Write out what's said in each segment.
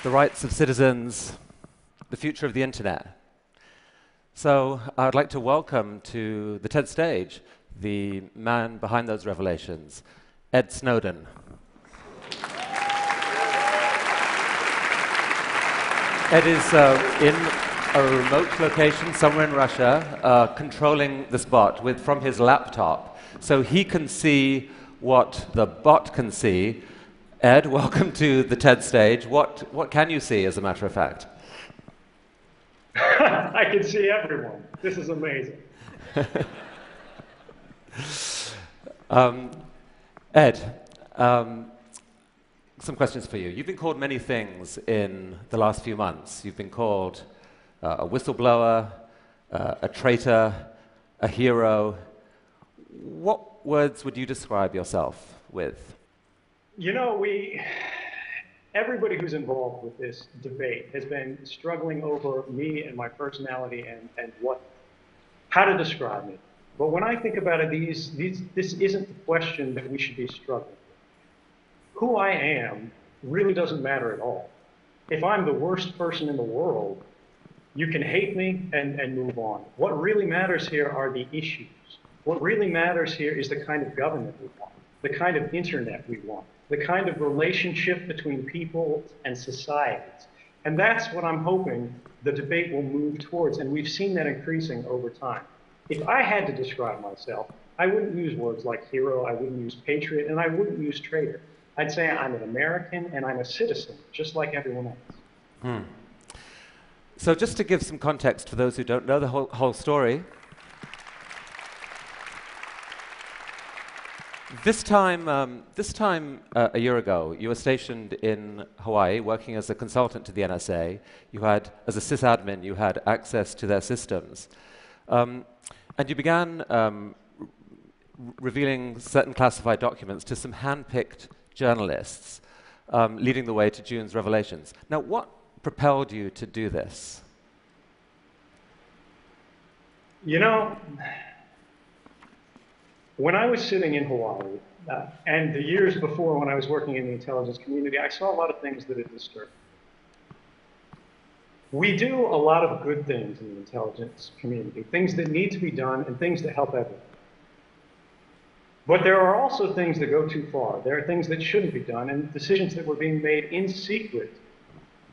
the rights of citizens, the future of the internet. So I'd like to welcome to the TED stage the man behind those revelations, Ed Snowden. Ed is in a remote location somewhere in Russia, controlling this bot from his laptop, so he can see what the bot can see. Ed, welcome to the TED stage. What can you see, as a matter of fact? I can see everyone. This is amazing. Ed, some questions for you. You've been called many things in the last few months. You've been called a whistleblower, a traitor, a hero. What words would you describe yourself with? You know, everybody who's involved with this debate has been struggling over me and my personality and how to describe me. But when I think about it, this isn't the question that we should be struggling with. Who I am really doesn't matter at all. If I'm the worst person in the world, you can hate me and move on. What really matters here are the issues. What really matters here is the kind of government we want, the kind of internet we want, the kind of relationship between people and societies. And that's what I'm hoping the debate will move towards, and we've seen that increasing over time. If I had to describe myself, I wouldn't use words like hero, I wouldn't use patriot, and I wouldn't use traitor. I'd say I'm an American and I'm a citizen, just like everyone else. So just to give some context for those who don't know the whole story, This time a year ago, you were stationed in Hawaii, working as a consultant to the NSA. You had, as a sysadmin, you had access to their systems. And you began revealing certain classified documents to some hand-picked journalists, leading the way to June's revelations. Now, what propelled you to do this? You know, when I was sitting in Hawaii, and the years before when I was working in the intelligence community, I saw a lot of things that had disturbed me. We do a lot of good things in the intelligence community, things that need to be done and things that help everyone. But there are also things that go too far. There are things that shouldn't be done and decisions that were being made in secret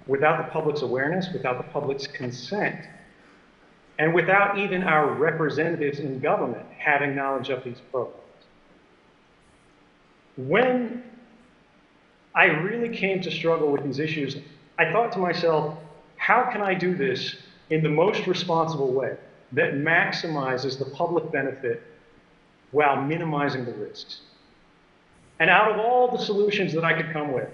without the public's awareness, without the public's consent, and without even our representatives in government having knowledge of these programs. When I really came to struggle with these issues, I thought to myself, how can I do this in the most responsible way that maximizes the public benefit while minimizing the risks? And out of all the solutions that I could come with,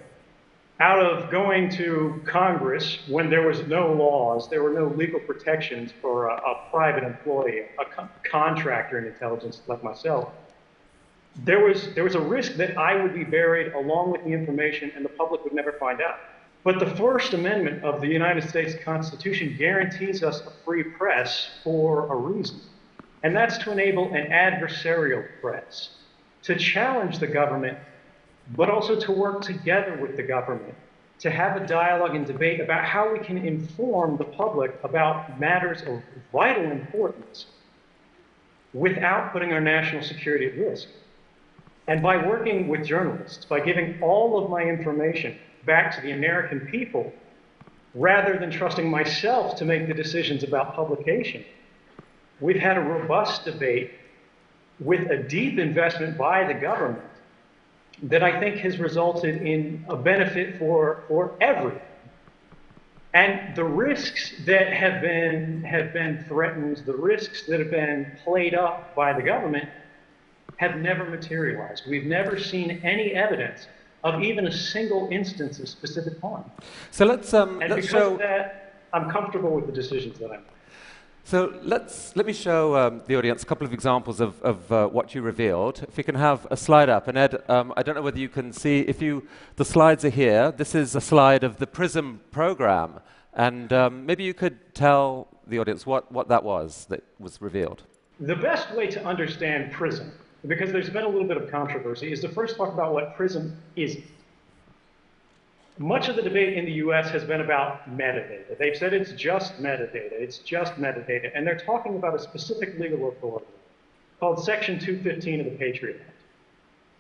out of going to Congress when there was no laws, there were no legal protections for a private employee, a contractor in intelligence like myself, there was a risk that I would be buried along with the information and the public would never find out. But the First Amendment of the United States Constitution guarantees us a free press for a reason. And that's to enable an adversarial press, to challenge the government, but also to work together with the government, to have a dialogue and debate about how we can inform the public about matters of vital importance without putting our national security at risk. And by working with journalists, by giving all of my information back to the American people, rather than trusting myself to make the decisions about publication, we've had a robust debate with a deep investment by the government that I think has resulted in a benefit for everyone. And the risks that have been threatened, the risks that have been played up by the government have never materialized. We've never seen any evidence of even a single instance of specific harm. So let's because of that, I'm comfortable with the decisions that I make. So let me show the audience a couple of examples of what you revealed. If you can have a slide up. And Ed, I don't know whether you can see, the slides are here. This is a slide of the PRISM program. And maybe you could tell the audience what that was that was revealed. The best way to understand PRISM, because there's been a little bit of controversy, is to first talk about what PRISM isn't. much of the debate in the US has been about metadata. They've said it's just metadata, it's just metadata, and they're talking about a specific legal authority called Section 215 of the Patriot Act.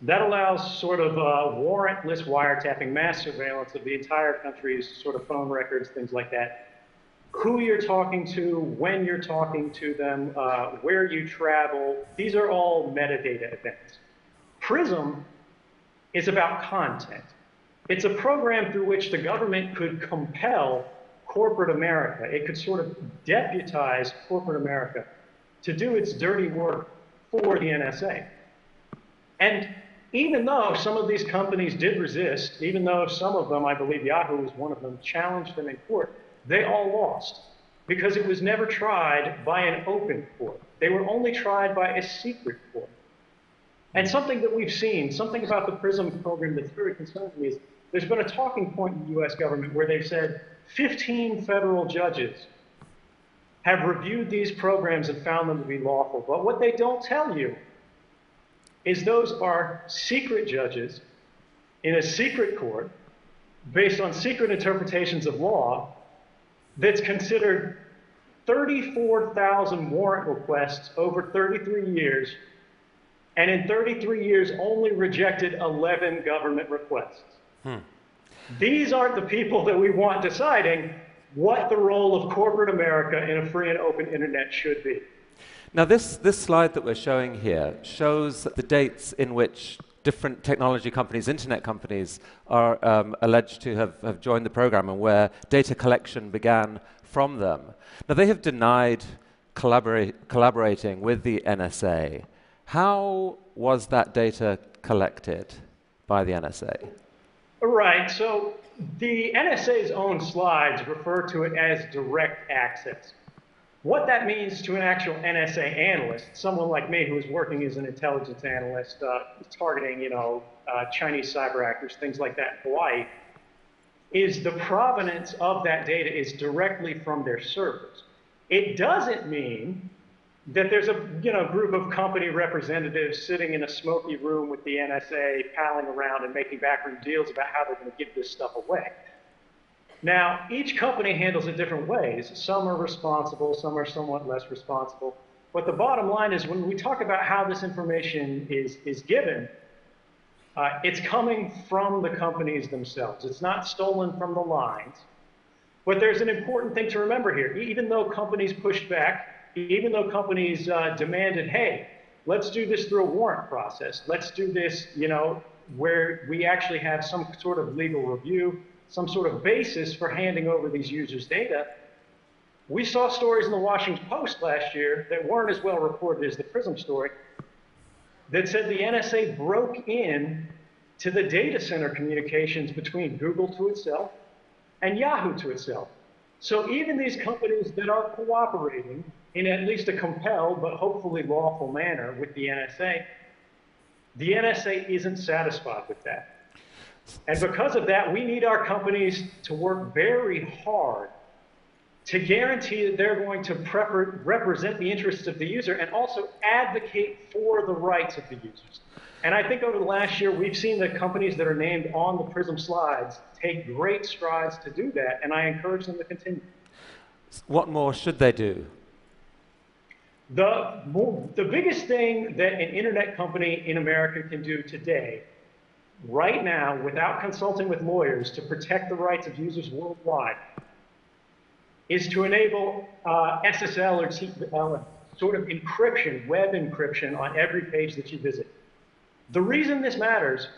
That allows sort of warrantless wiretapping, mass surveillance of the entire country's sort of phone records, things like that. Who you're talking to, when you're talking to them, where you travel, these are all metadata events. PRISM is about content. It's a program through which the government could compel corporate America. It could sort of deputize corporate America to do its dirty work for the NSA. And even though some of these companies did resist, even though some of them, I believe Yahoo was one of them, challenged them in court, they all lost because it was never tried by an open court. They were only tried by a secret court. And something that we've seen, something about the PRISM program that's very concerning me is there's been a talking point in the US government where they've said 15 federal judges have reviewed these programs and found them to be lawful. But what they don't tell you is those are secret judges in a secret court based on secret interpretations of law that's considered 34,000 warrant requests over 33 years, and in 33 years only rejected 11 government requests. These aren't the people that we want deciding what the role of corporate America in a free and open internet should be. Now this slide that we're showing here shows the dates in which different technology companies, internet companies, are alleged to have joined the program and where data collection began from them. Now they have denied collaborating with the NSA. How was that data collected by the NSA? Right, so the NSA's own slides refer to it as direct access. What that means to an actual NSA analyst, someone like me who is working as an intelligence analyst, targeting, Chinese cyber actors, things like that in Hawaii, is the provenance of that data is directly from their servers. It doesn't mean that there's a group of company representatives sitting in a smoky room with the NSA, palling around and making backroom deals about how they're going to give this stuff away. Now, each company handles it different ways. Some are responsible, some are somewhat less responsible. But the bottom line is when we talk about how this information is given, it's coming from the companies themselves. It's not stolen from the lines. But there's an important thing to remember here. Even though companies pushed back, even though companies demanded, hey, let's do this through a warrant process. Let's do this, where we actually have some sort of legal review, some sort of basis for handing over these users' data. We saw stories in the Washington Post last year that weren't as well reported as the PRISM story that said the NSA broke in to the data center communications between Google to itself and Yahoo to itself. So even these companies that are cooperating in at least a compelled but hopefully lawful manner with the NSA isn't satisfied with that. And because of that, we need our companies to work very hard to guarantee that they're going to represent the interests of the user and also advocate for the rights of the users. And I think over the last year, we've seen the companies that are named on the PRISM slides take great strides to do that, and I encourage them to continue. What more should they do? The biggest thing that an internet company in America can do today, right now, without consulting with lawyers to protect the rights of users worldwide, is to enable SSL or TLS, sort of encryption, web encryption on every page that you visit. The reason this matters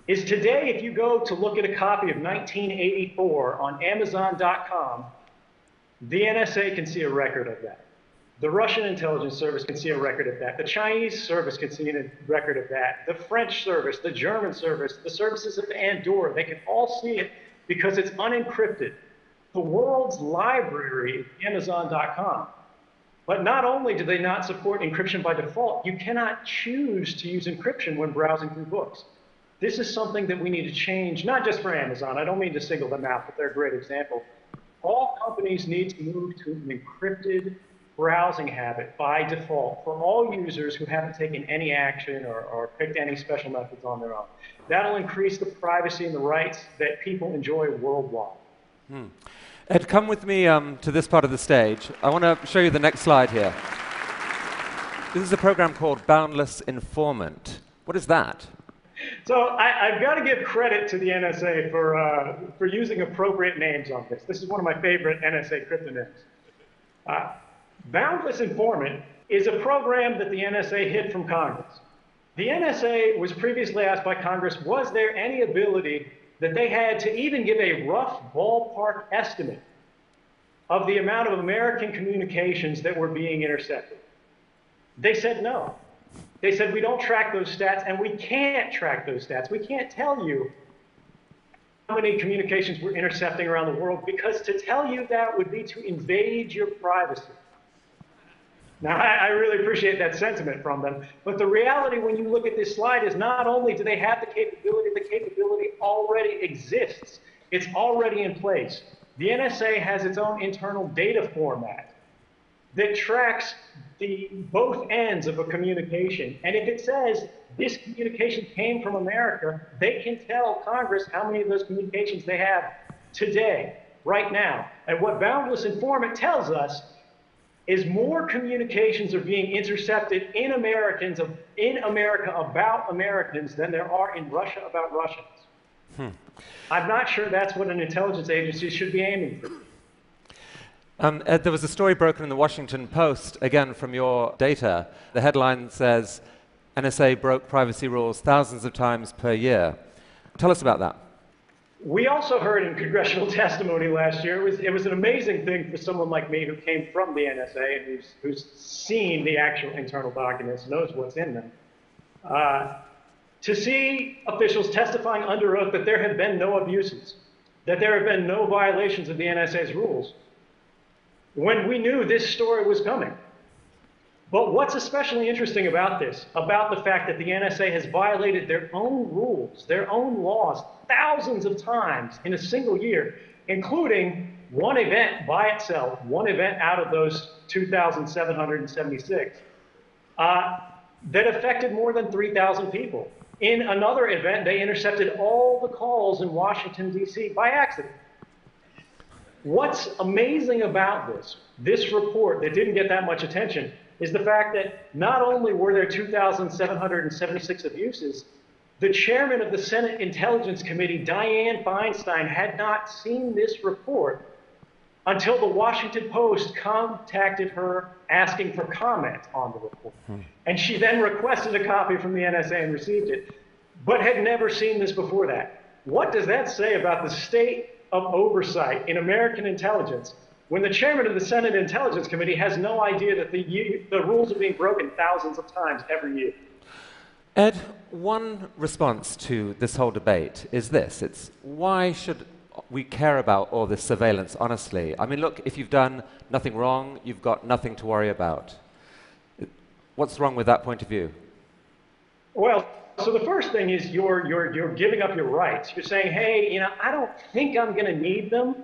is today, if you go to look at a copy of 1984 on Amazon.com, the NSA can see a record of that. The Russian intelligence service can see a record of that. The Chinese service can see a record of that. The French service, the German service, the services of Andorra, they can all see it because it's unencrypted. The world's library is Amazon.com. But not only do they not support encryption by default, you cannot choose to use encryption when browsing through books. This is something that we need to change, not just for Amazon. I don't mean to single them out, but they're a great example. All companies need to move to an encrypted browsing habit by default for all users who haven't taken any action or picked any special methods on their own. That'll increase the privacy and the rights that people enjoy worldwide. Ed, come with me to this part of the stage. I want to show you the next slide here. This is a program called Boundless Informant. What is that? So I've got to give credit to the NSA for using appropriate names on this. This is one of my favorite NSA cryptonyms. Boundless Informant is a program that the NSA hid from Congress. The NSA was previously asked by Congress, was there any ability that they had to even give a rough ballpark estimate of the amount of American communications that were being intercepted? They said no. They said we don't track those stats, and we can't track those stats. We can't tell you how many communications we're intercepting around the world, because to tell you that would be to invade your privacy. Now, I really appreciate that sentiment from them, but the reality when you look at this slide is not only do they have the capability already exists. It's already in place. The NSA has its own internal data format that tracks both ends of a communication. And if it says this communication came from America, they can tell Congress how many of those communications they have today, right now. And what Boundless Informant tells us is more communications are being intercepted in America about Americans than there are in Russia about Russians. I'm not sure that's what an intelligence agency should be aiming for. Ed, there was a story broken in the Washington Post, again from your data. The headline says, NSA broke privacy rules thousands of times per year. Tell us about that. We also heard in congressional testimony last year, it was an amazing thing for someone like me who came from the NSA and who's seen the actual internal documents, knows what's in them, to see officials testifying under oath that there have been no abuses, that there have been no violations of the NSA's rules, when we knew this story was coming. But what's especially interesting about this, about the fact that the NSA has violated their own rules, their own laws, thousands of times in a single year, including one event by itself, one event out of those 2,776, that affected more than 3,000 people. In another event, they intercepted all the calls in Washington, D.C. by accident. What's amazing about this report that didn't get that much attention, is the fact that not only were there 2,776 abuses, the chairman of the Senate Intelligence Committee, Dianne Feinstein, had not seen this report until the Washington Post contacted her asking for comment on the report. And she then requested a copy from the NSA and received it, but had never seen this before that. What does that say about the state of oversight in American intelligence when the chairman of the Senate Intelligence Committee has no idea that the rules are being broken thousands of times every year? Ed, one response to this whole debate is this. It's why should we care about all this surveillance, honestly? I mean, look, if you've done nothing wrong, you've got nothing to worry about. What's wrong with that point of view? Well, so the first thing is you're giving up your rights. You're saying, hey, I don't think I'm going to need them,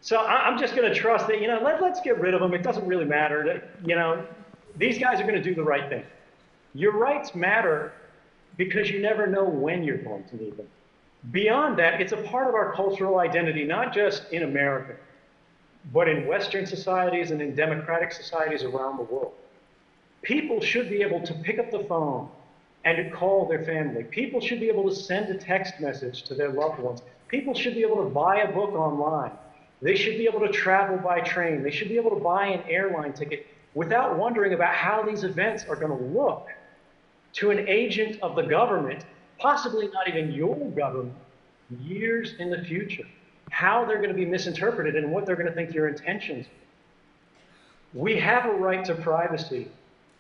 so I'm just going to trust that, let's get rid of them. It doesn't really matter. These guys are going to do the right thing. Your rights matter because you never know when you're going to need them. Beyond that, it's a part of our cultural identity, not just in America, but in Western societies and in democratic societies around the world. People should be able to pick up the phone and to call their family. People should be able to send a text message to their loved ones. People should be able to buy a book online. They should be able to travel by train. They should be able to buy an airline ticket without wondering about how these events are going to look to an agent of the government, possibly not even your government, years in the future. How they're going to be misinterpreted and what they're going to think your intentions are. We have a right to privacy.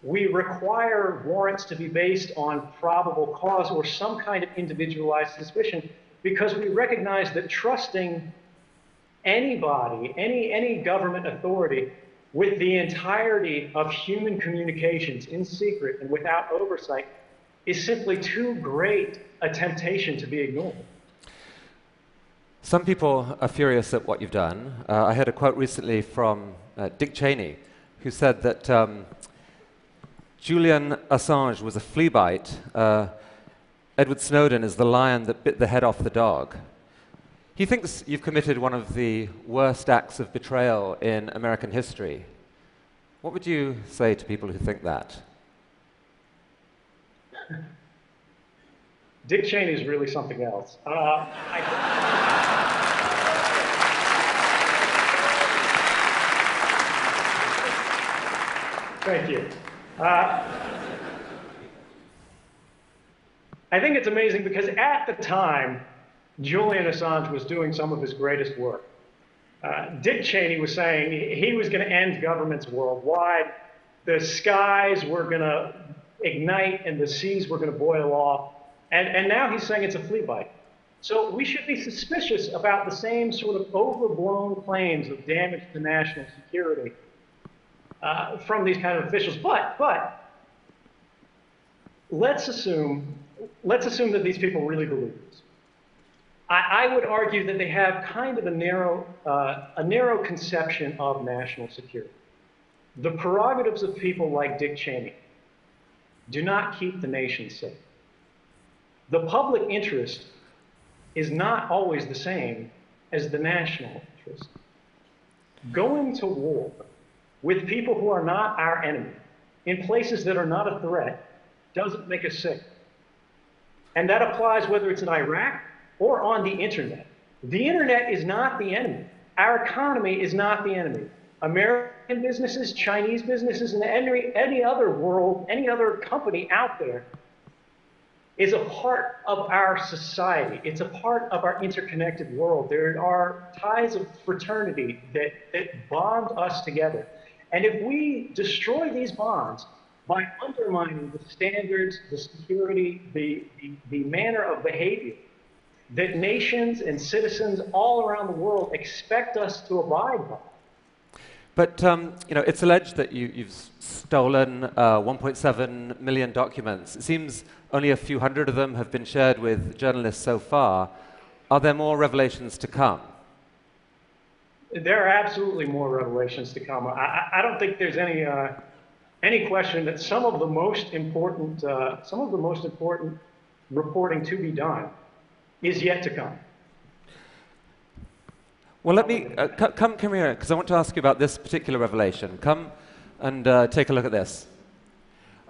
We require warrants to be based on probable cause or some kind of individualized suspicion because we recognize that trusting anybody, any government authority, with the entirety of human communications in secret and without oversight is simply too great a temptation to be ignored. Some people are furious at what you've done. I heard a quote recently from Dick Cheney, who said that Julian Assange was a flea bite. Edward Snowden is the lion that bit the head off the dog. He thinks you've committed one of the worst acts of betrayal in American history. What would you say to people who think that? Dick Cheney is really something else. Thank you. I think it's amazing because at the time, Julian Assange was doing some of his greatest work. Dick Cheney was saying he was going to end governments worldwide. The skies were going to ignite and the seas were going to boil off. And now he's saying it's a flea bite. So we should be suspicious about the same sort of overblown claims of damage to national security from these kind of officials. But let's assume that these people really believe this. I would argue that they have kind of a narrow conception of national security. The prerogatives of people like Dick Cheney do not keep the nation safe. The public interest is not always the same as the national interest. Going to war with people who are not our enemy in places that are not a threat doesn't make us safe. And that applies whether it's in Iraq or on the internet. The internet is not the enemy. Our economy is not the enemy. American businesses, Chinese businesses, and any other company out there is a part of our society. It's a part of our interconnected world. There are ties of fraternity that bond us together. And if we destroy these bonds by undermining the standards, the security, the manner of behavior that nations and citizens all around the world expect us to abide by. But it's alleged that you've stolen 1.7 million documents. It seems only a few hundred of them have been shared with journalists so far. Are there more revelations to come? There are absolutely more revelations to come. I don't think there's any question that some of the most important reporting to be done is yet to come. Well, let me come here, because I want to ask you about this particular revelation. Come and take a look at this.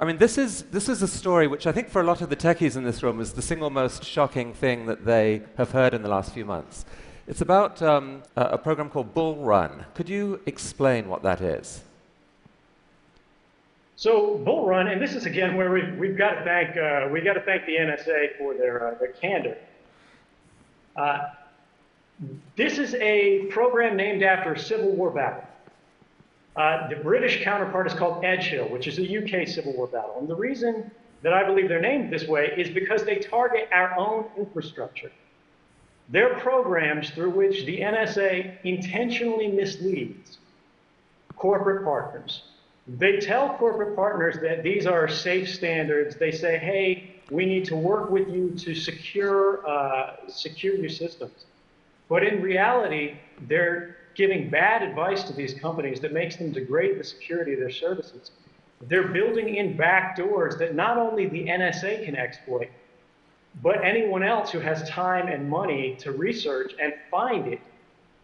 I mean, this is a story which I think for a lot of the techies in this room is the single most shocking thing that they have heard in the last few months. It's about a program called Bull Run. Could you explain what that is? So Bull Run, and this is again where we've got to thank the NSA for their candor. This is a program named after a Civil War battle. The British counterpart is called Edgehill, which is a UK Civil War battle. And the reason that I believe they're named this way is because they target our own infrastructure. They're programs through which the NSA intentionally misleads corporate partners. They tell corporate partners that these are safe standards. They say, hey, we need to work with you to secure your systems. But in reality, they're giving bad advice to these companies that makes them degrade the security of their services. They're building in back doors that not only the NSA can exploit, but anyone else who has time and money to research and find it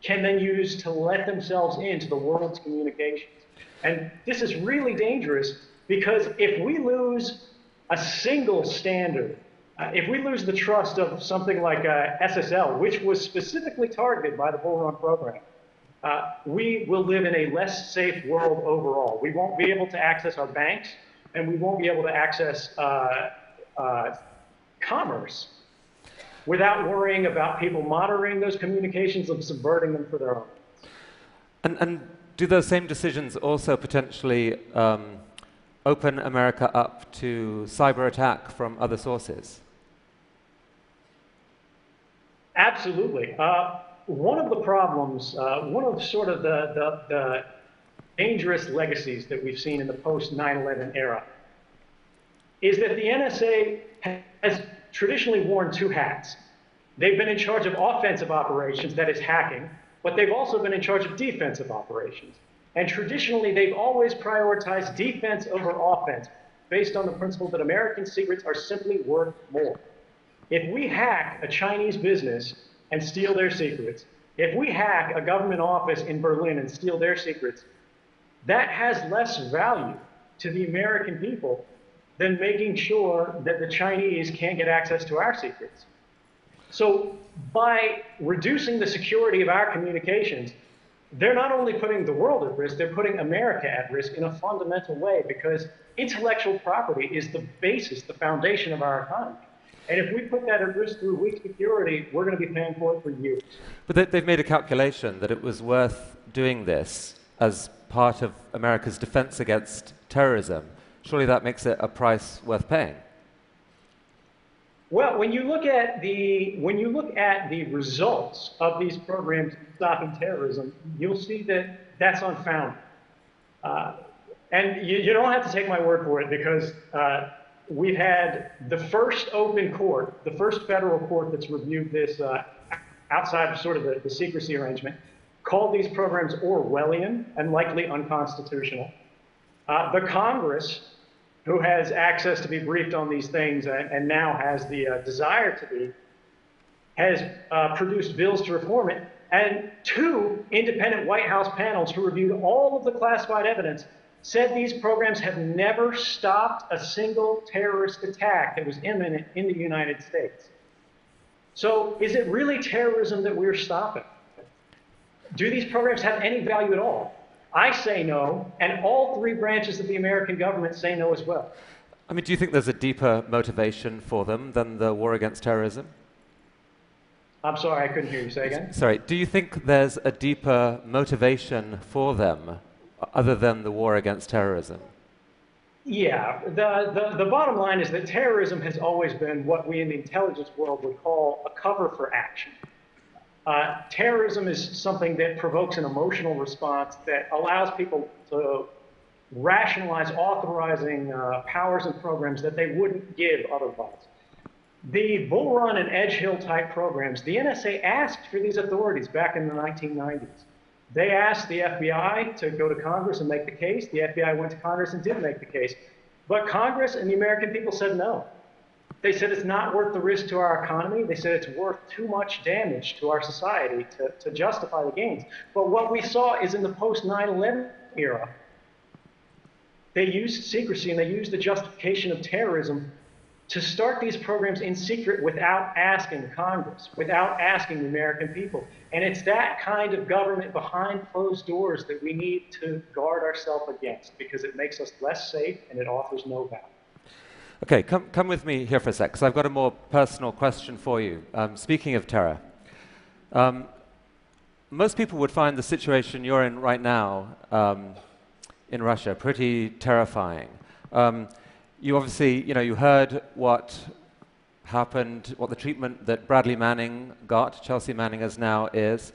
can then use to let themselves into the world's communications. And this is really dangerous because if we lose a single standard, if we lose the trust of something like SSL, which was specifically targeted by the Bull Run program, we will live in a less safe world overall. We won't be able to access our banks, and we won't be able to access commerce without worrying about people monitoring those communications and subverting them for their own. And do those same decisions also potentially open America up to cyber attack from other sources? Absolutely. One of the problems, one of sort of the dangerous legacies that we've seen in the post-9/11 era is that the NSA has traditionally worn two hats. They've been in charge of offensive operations, that is hacking, but they've also been in charge of defensive operations. And traditionally, they've always prioritized defense over offense, based on the principle that American secrets are simply worth more. If we hack a Chinese business and steal their secrets, if we hack a government office in Berlin and steal their secrets, that has less value to the American people than making sure that the Chinese can't get access to our secrets. So by reducing the security of our communications, they're not only putting the world at risk, they're putting America at risk in a fundamental way, because intellectual property is the basis, the foundation of our economy. And if we put that at risk through weak security, we're going to be paying for it for years. But they've made a calculation that it was worth doing this as part of America's defense against terrorism. Surely that makes it a price worth paying. Well, when you look at the results of these programs stopping terrorism, you'll see that that's unfounded. And you don't have to take my word for it, because we've had the first open court, the first federal court that's reviewed this outside of sort of the secrecy arrangement, called these programs Orwellian and likely unconstitutional. The Congress, who has access to be briefed on these things and now has the desire to be, has produced bills to reform it. And 2 independent White House panels who reviewed all of the classified evidence said these programs have never stopped a single terrorist attack that was imminent in the United States. So is it really terrorism that we're stopping? Do these programs have any value at all? I say no, and all 3 branches of the American government say no as well. I mean, do you think there's a deeper motivation for them than the war against terrorism? I'm sorry, I couldn't hear you. Say again? Sorry, do you think there's a deeper motivation for them other than the war against terrorism? Yeah, the bottom line is that terrorism has always been what we in the intelligence world would call a cover for action. Terrorism is something that provokes an emotional response that allows people to rationalize authorizing powers and programs that they wouldn't give otherwise. The Bull Run and Edge Hill type programs, the NSA asked for these authorities back in the 1990s. They asked the FBI to go to Congress and make the case. The FBI went to Congress and did make the case. But Congress and the American people said no. They said it's not worth the risk to our economy. They said it's worth too much damage to our society to justify the gains. But what we saw is in the post-9/11 era, they used secrecy and they used the justification of terrorism to start these programs in secret without asking Congress, without asking the American people. And it's that kind of government behind closed doors that we need to guard ourselves against, because it makes us less safe and it offers no value. Okay, come with me here for a sec, because I've got a more personal question for you. Speaking of terror, most people would find the situation you're in right now in Russia pretty terrifying. You obviously, you heard what happened, what the treatment that Bradley Manning got, Chelsea Manning as now is.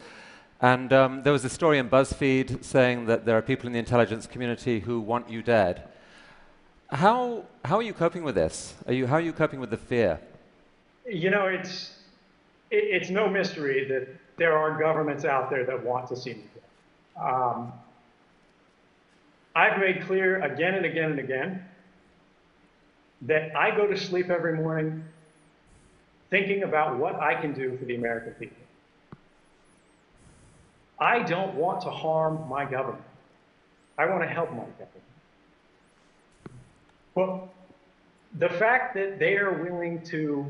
And there was a story in BuzzFeed saying that there are people in the intelligence community who want you dead. How are you coping with this? How are you coping with the fear? It's no mystery that there are governments out there that want to see me dead. I've made clear again and again and again that I go to sleep every morning thinking about what I can do for the American people. I don't want to harm my government. I want to help my government. But the fact that they are willing to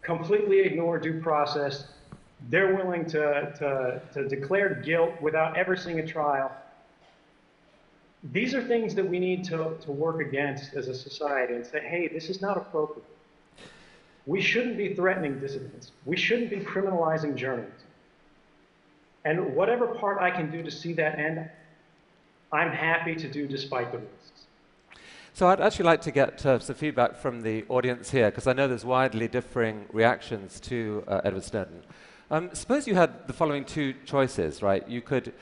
completely ignore due process, they're willing to declare guilt without ever seeing a trial, these are things that we need to work against as a society and say, hey, this is not appropriate. We shouldn't be threatening dissidents. We shouldn't be criminalizing journalism. And whatever part I can do to see that end, I'm happy to do despite the risks. So I'd actually like to get some feedback from the audience here, because I know there's widely differing reactions to Edward Snowden. Suppose you had the following 2 choices, right? You could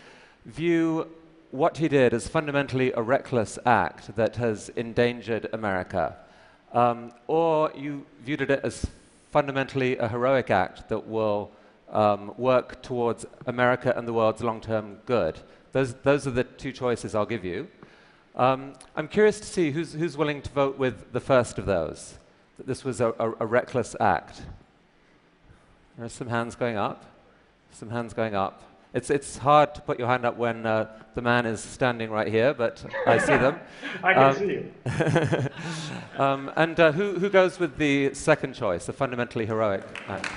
view what he did as fundamentally a reckless act that has endangered America, or you viewed it as fundamentally a heroic act that will work towards America and the world's long-term good. Those are the two choices I'll give you. I'm curious to see who's willing to vote with the first of those, that this was a reckless act. There are some hands going up, some hands going up. It's hard to put your hand up when the man is standing right here, but I see them. I can see you. And who goes with the second choice, the fundamentally heroic act?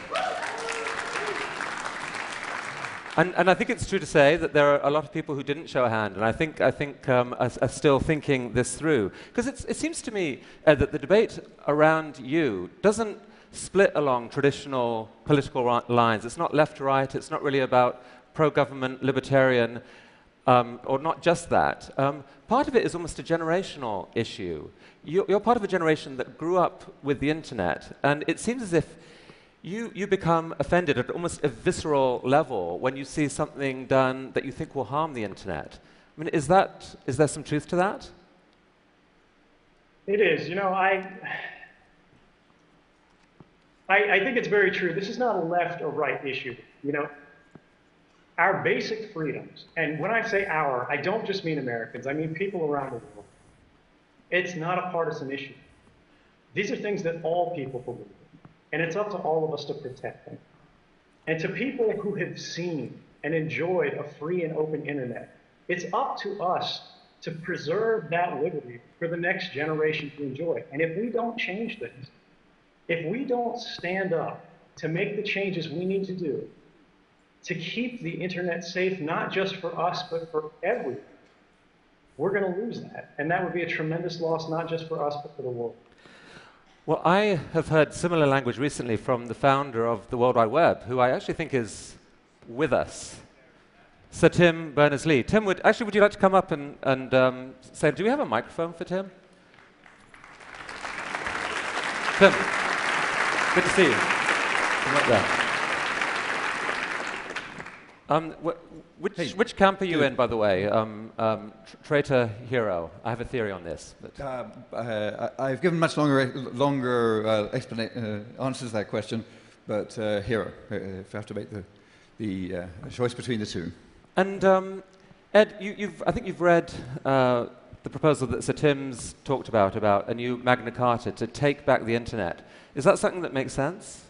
And I think it's true to say that there are a lot of people who didn't show a hand, and I think are still thinking this through. Because it seems to me, Ed, that the debate around you doesn't split along traditional political lines. It's not left to right. It's not really about pro-government, libertarian, or not just that. Part of it is almost a generational issue. You're part of a generation that grew up with the internet, and it seems as if you become offended at almost a visceral level when you see something done that you think will harm the internet. I mean, is there some truth to that? It is. You know, I think it's very true. This is not a left or right issue. You know, our basic freedoms, and when I say our, I don't just mean Americans, I mean people around the world. It's not a partisan issue. These are things that all people believe in. And it's up to all of us to protect them. And to people who have seen and enjoyed a free and open internet, it's up to us to preserve that liberty for the next generation to enjoy. And if we don't change things, if we don't stand up to make the changes we need to do to keep the internet safe, not just for us, but for everyone, we're going to lose that. And that would be a tremendous loss, not just for us, but for the world. Well, I have heard similar language recently from the founder of the World Wide Web, who I actually think is with us, Sir Tim Berners-Lee. Tim, would you like to come up and say, do we have a microphone for Tim? Tim, good to see you. Come up there. Which camp are you in, by the way? Traitor, hero? I have a theory on this. I've given much longer answers to that question, but hero, if I have to make the choice between the two. And Ed, I think you've read the proposal that Sir Tim's talked about a new Magna Carta to take back the internet. Is that something that makes sense?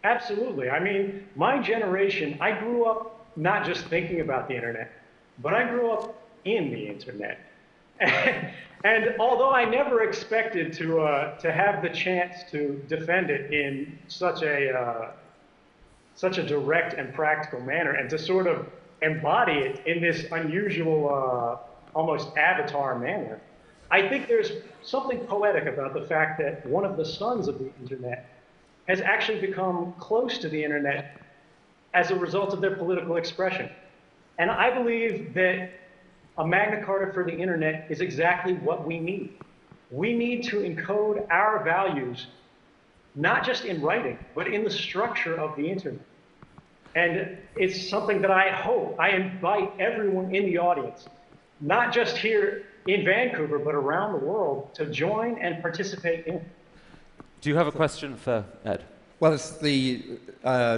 Absolutely. I mean, my generation, I grew up not just thinking about the internet, but I grew up in the internet. And although I never expected to have the chance to defend it in such a direct and practical manner, and to sort of embody it in this unusual, almost avatar manner, I think there's something poetic about the fact that one of the sons of the internet has actually become close to the internet as a result of their political expression. And I believe that a Magna Carta for the internet is exactly what we need. We need to encode our values, not just in writing, but in the structure of the internet. And it's something that I invite everyone in the audience, not just here in Vancouver, but around the world, to join and participate in. Do you have a question for Ed? Well, it's the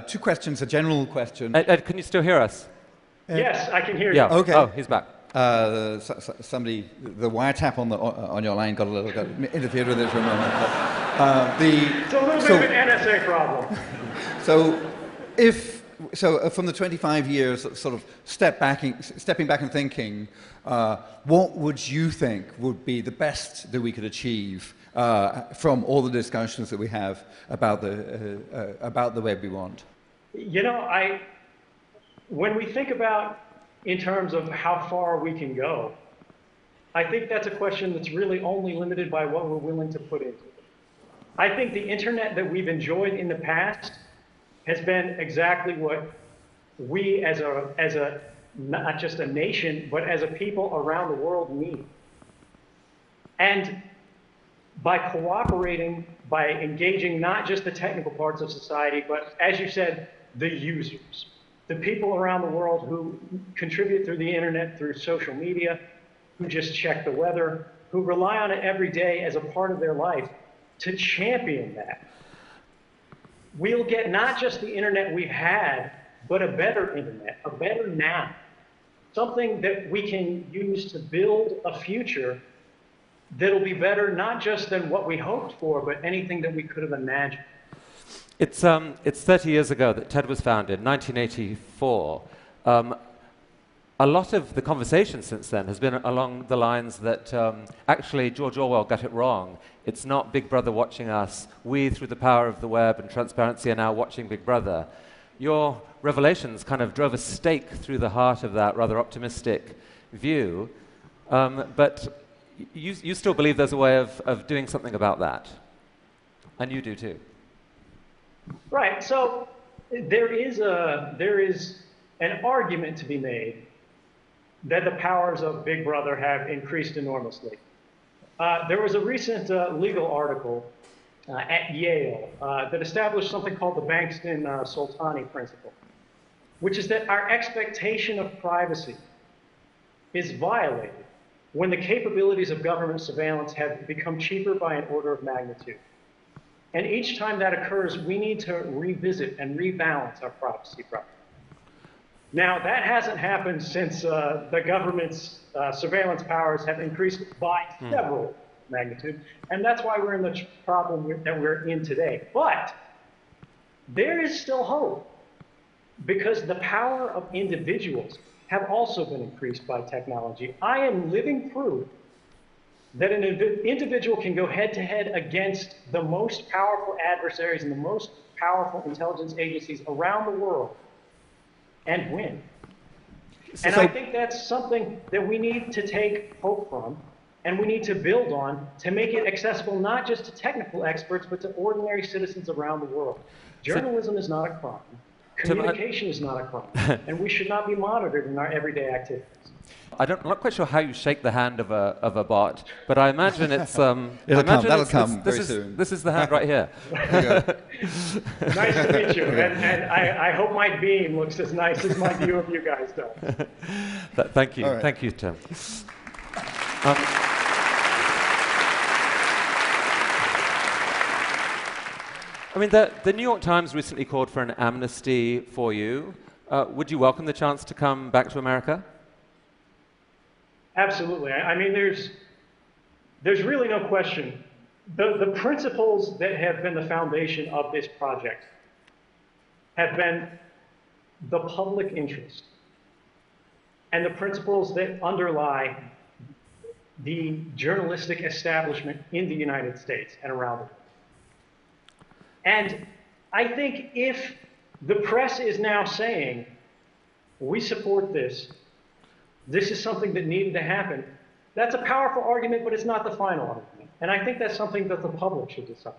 two questions, a general question. Ed, can you still hear us? Yes, I can hear you. Yeah. Okay. Oh, he's back. Somebody, the wiretap on your line got interfered with it for a moment. It's a little bit of an NSA problem. So from the 25 years, sort of stepping back and thinking, what would you think would be the best that we could achieve from all the discussions that we have about the web we want? You know, when we think about in terms of how far we can go, I think that's a question that's really only limited by what we're willing to put into it. I think the internet that we've enjoyed in the past has been exactly what we as a not just a nation, but as a people around the world need. And by cooperating, by engaging not just the technical parts of society, but as you said, the users, the people around the world who contribute through the internet, through social media, who just check the weather, who rely on it every day as a part of their life, to champion that. We'll get not just the internet we've had, but a better internet, a better now. something that we can use to build a future that'll be better not just than what we hoped for, but anything that we could have imagined. It's 30 years ago that TED was founded, 1984. A lot of the conversation since then has been along the lines that actually George Orwell got it wrong. It's not Big Brother watching us. We, through the power of the web and transparency, are now watching Big Brother. Your revelations kind of drove a stake through the heart of that rather optimistic view. But you still believe there's a way of doing something about that. And you do too. Right. So there is an argument to be made that the powers of Big Brother have increased enormously. There was a recent legal article at Yale that established something called the Bankston-Soltani principle, which is that our expectation of privacy is violated when the capabilities of government surveillance have become cheaper by an order of magnitude. And each time that occurs, we need to revisit and rebalance our privacy problem. Now, that hasn't happened since the government's surveillance powers have increased by several magnitude, and that's why we're in the problem that we're in today. But there is still hope, because the power of individuals have also been increased by technology. I am living proof that an individual can go head-to-head against the most powerful adversaries and the most powerful intelligence agencies around the world and win. And I think that's something that we need to take hope from, and we need to build on to make it accessible not just to technical experts, but to ordinary citizens around the world. Journalism is not a crime. Communication is not a crime. And we should not be monitored in our everyday activities. I'm not quite sure how you shake the hand of a bot, but I imagine it's... That'll come very soon. This is the hand right here. Nice to meet you, and I hope my beam looks as nice as my view of you guys does. Thank you. Right. Thank you, Tim. I mean, the New York Times recently called for an amnesty for you. Would you welcome the chance to come back to America? Absolutely. I mean, there's really no question. The principles that have been the foundation of this project have been the public interest and the principles that underlie the journalistic establishment in the United States and around the world. And I think if the press is now saying, we support this, this is something that needed to happen, that's a powerful argument, but it's not the final argument. And I think that's something that the public should decide.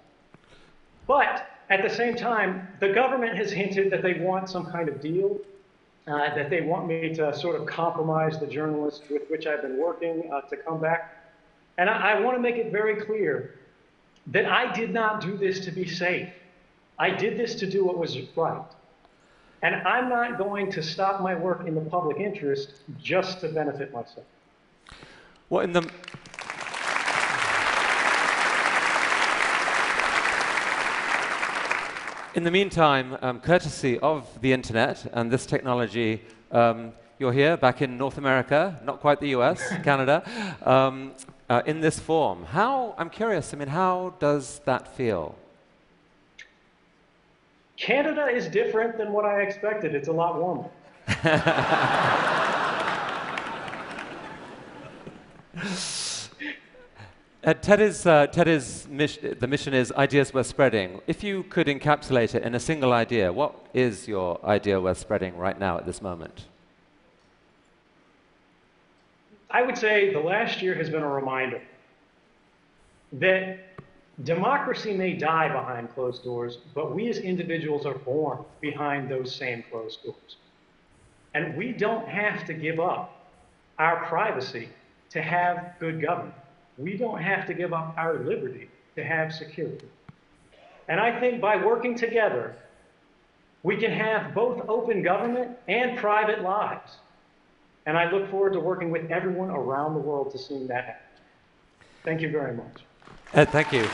But at the same time, the government has hinted that they want some kind of deal, that they want me to sort of compromise the journalists with which I've been working to come back. And I want to make it very clear that I did not do this to be safe. I did this to do what was right. And I'm not going to stop my work in the public interest just to benefit myself. Well, in the meantime, courtesy of the internet and this technology, you're here back in North America, not quite the US, Canada, in this form. I'm curious, I mean, how does that feel? Canada is different than what I expected. It's a lot warmer. The mission is ideas worth spreading. If you could encapsulate it in a single idea, what is your idea worth spreading right now at this moment? I would say the last year has been a reminder that democracy may die behind closed doors, but we as individuals are born behind those same closed doors. And we don't have to give up our privacy to have good government. We don't have to give up our liberty to have security. And I think by working together, we can have both open government and private lives. And I look forward to working with everyone around the world to seeing that happen. Thank you very much. Ed, thank you.